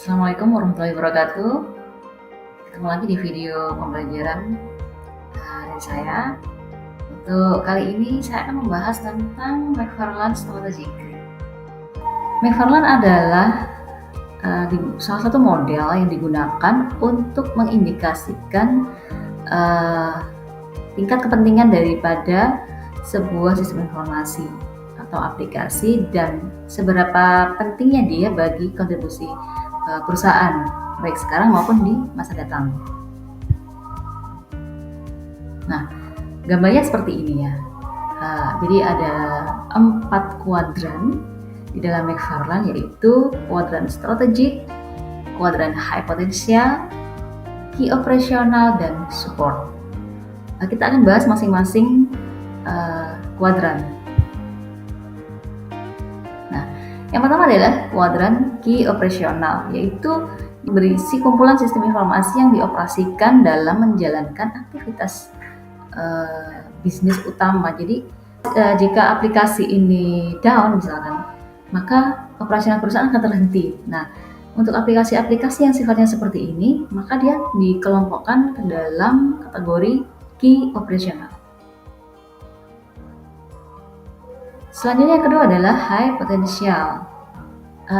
Assalamualaikum warahmatullahi wabarakatuh. Ketemu lagi di video pembelajaran dari saya. Untuk kali ini saya akan membahas tentang McFarland Strategic Grid. McFarland adalah salah satu model yang digunakan untuk mengindikasikan tingkat kepentingan daripada sebuah sistem informasi atau aplikasi dan seberapa pentingnya dia bagi kontribusi perusahaan baik sekarang maupun di masa datang. Nah, gambarnya seperti ini ya. Jadi ada 4 kuadran di dalam McFarland, yaitu kuadran strategik, kuadran high potential, key operational, dan support. Kita akan bahas masing-masing kuadran. Nah, yang pertama adalah kuadran key operational, yaitu berisi kumpulan sistem informasi yang dioperasikan dalam menjalankan aktivitas bisnis utama. Jadi jika aplikasi ini down misalkan, maka operasional perusahaan akan terhenti. Nah, untuk aplikasi-aplikasi yang sifatnya seperti ini, maka dia dikelompokkan ke dalam kategori key operational. Selanjutnya yang kedua adalah high potential.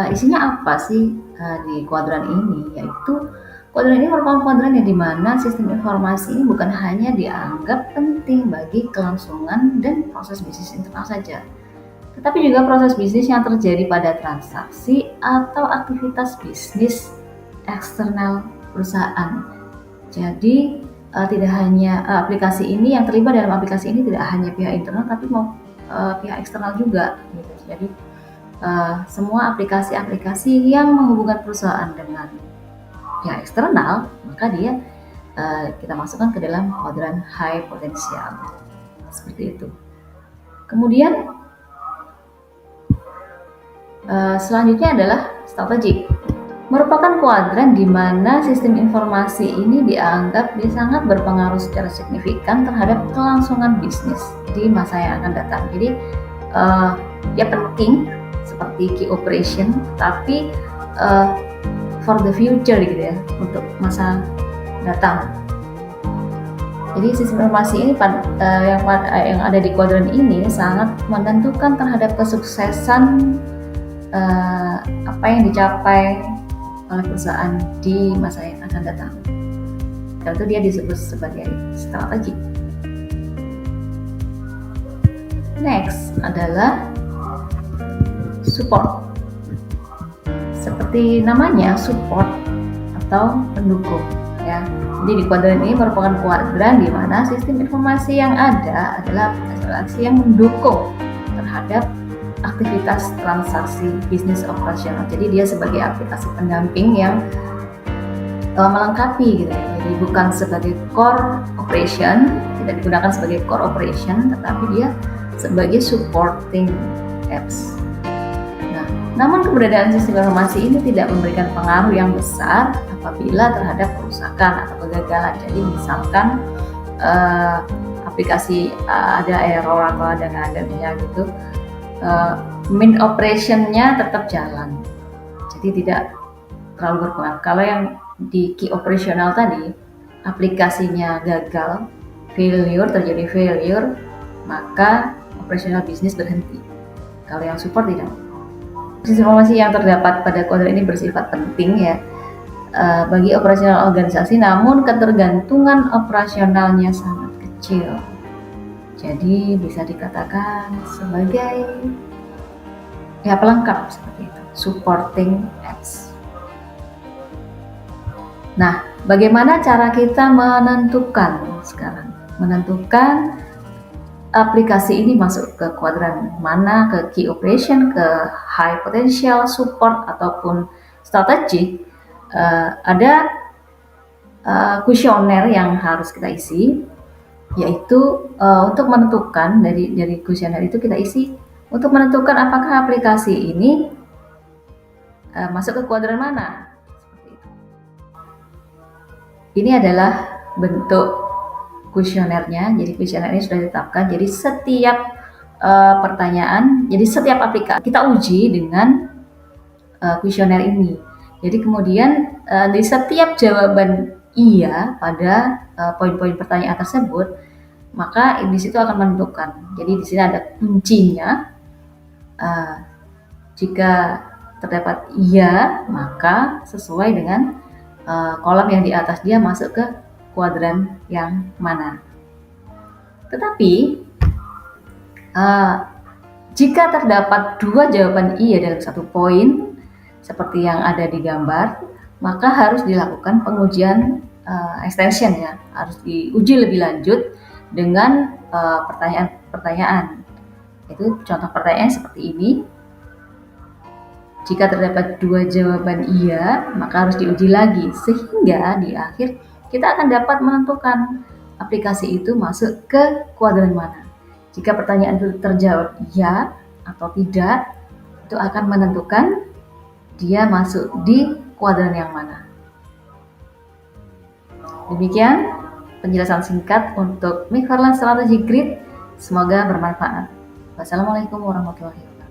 Isinya apa sih di kuadran ini? Yaitu kuadran ini merupakan kuadran yang dimana sistem informasi ini bukan hanya dianggap penting bagi kelangsungan dan proses bisnis internal saja, tetapi juga proses bisnis yang terjadi pada transaksi atau aktivitas bisnis eksternal perusahaan. Jadi tidak hanya aplikasi ini yang terlibat dalam aplikasi ini tidak hanya pihak internal, tapi mau pihak eksternal juga gitu. Jadi semua aplikasi-aplikasi yang menghubungkan perusahaan dengan pihak eksternal, maka dia kita masukkan ke dalam kuadran high potential seperti itu. Kemudian selanjutnya adalah strategic, merupakan kuadran di mana sistem informasi ini dianggap sangat berpengaruh secara signifikan terhadap kelangsungan bisnis di masa yang akan datang. Jadi dia penting seperti key operation, tapi for the future gitu ya, untuk masa datang. Jadi sistem informasi ini yang ada di kuadran ini sangat menentukan terhadap kesuksesan apa yang dicapai oleh perusahaan di masa yang akan datang. Dan itu dia disebut sebagai strategi. Next adalah support. Seperti namanya, support atau pendukung ya. Jadi di kuadran ini merupakan kuadran di mana sistem informasi yang ada adalah aplikasi yang mendukung terhadap aktivitas transaksi bisnis operasional. Jadi dia sebagai aplikasi pendamping yang melengkapi gitu ya. Jadi bukan sebagai core operation, tidak digunakan sebagai core operation, tetapi dia sebagai supporting apps. Namun keberadaan sistem informasi ini tidak memberikan pengaruh yang besar apabila terhadap kerusakan atau kegagalan. Jadi misalkan aplikasi ada error atau ada ngadanya gitu, main operationnya tetap jalan. Jadi tidak terlalu berpengaruh. Kalau yang di key operational tadi, aplikasinya gagal, terjadi failure, maka operational bisnis berhenti. Kalau yang support tidak. Sistem informasi yang terdapat pada kuadran ini bersifat penting ya bagi operasional organisasi, namun ketergantungan operasionalnya sangat kecil. Jadi bisa dikatakan sebagai ya pelengkap seperti itu, supporting apps. Nah, bagaimana cara kita menentukan sekarang? Menentukan aplikasi ini masuk ke kuadran mana, ke key operation, ke high potential, support, ataupun strategic. Ada kuesioner yang harus kita isi, yaitu untuk menentukan dari kuesioner itu kita isi untuk menentukan apakah aplikasi ini masuk ke kuadran mana. Seperti itu. Ini adalah bentuk kuesionernya. Jadi kuesioner ini sudah ditetapkan. Jadi setiap pertanyaan, jadi setiap aplikasi kita uji dengan kuesioner ini. Jadi kemudian di setiap jawaban iya pada poin-poin pertanyaan tersebut, maka di situ akan menentukan. Jadi di sini ada kuncinya. Uh, jika terdapat iya, maka sesuai dengan kolom yang di atas dia masuk ke kuadran yang mana. Tetapi jika terdapat dua jawaban iya dalam satu poin, seperti yang ada di gambar, maka harus dilakukan pengujian extension ya, harus diuji lebih lanjut dengan pertanyaan-pertanyaan. Itu contoh pertanyaan seperti ini. Jika terdapat dua jawaban iya, maka harus diuji lagi, sehingga di akhir kita akan dapat menentukan aplikasi itu masuk ke kuadran mana. Jika pertanyaan itu terjawab iya atau tidak, itu akan menentukan dia masuk di kuadran yang mana. Demikian penjelasan singkat untuk Macfarlane Strategy Grid. Semoga bermanfaat. Wassalamualaikum warahmatullahi wabarakatuh.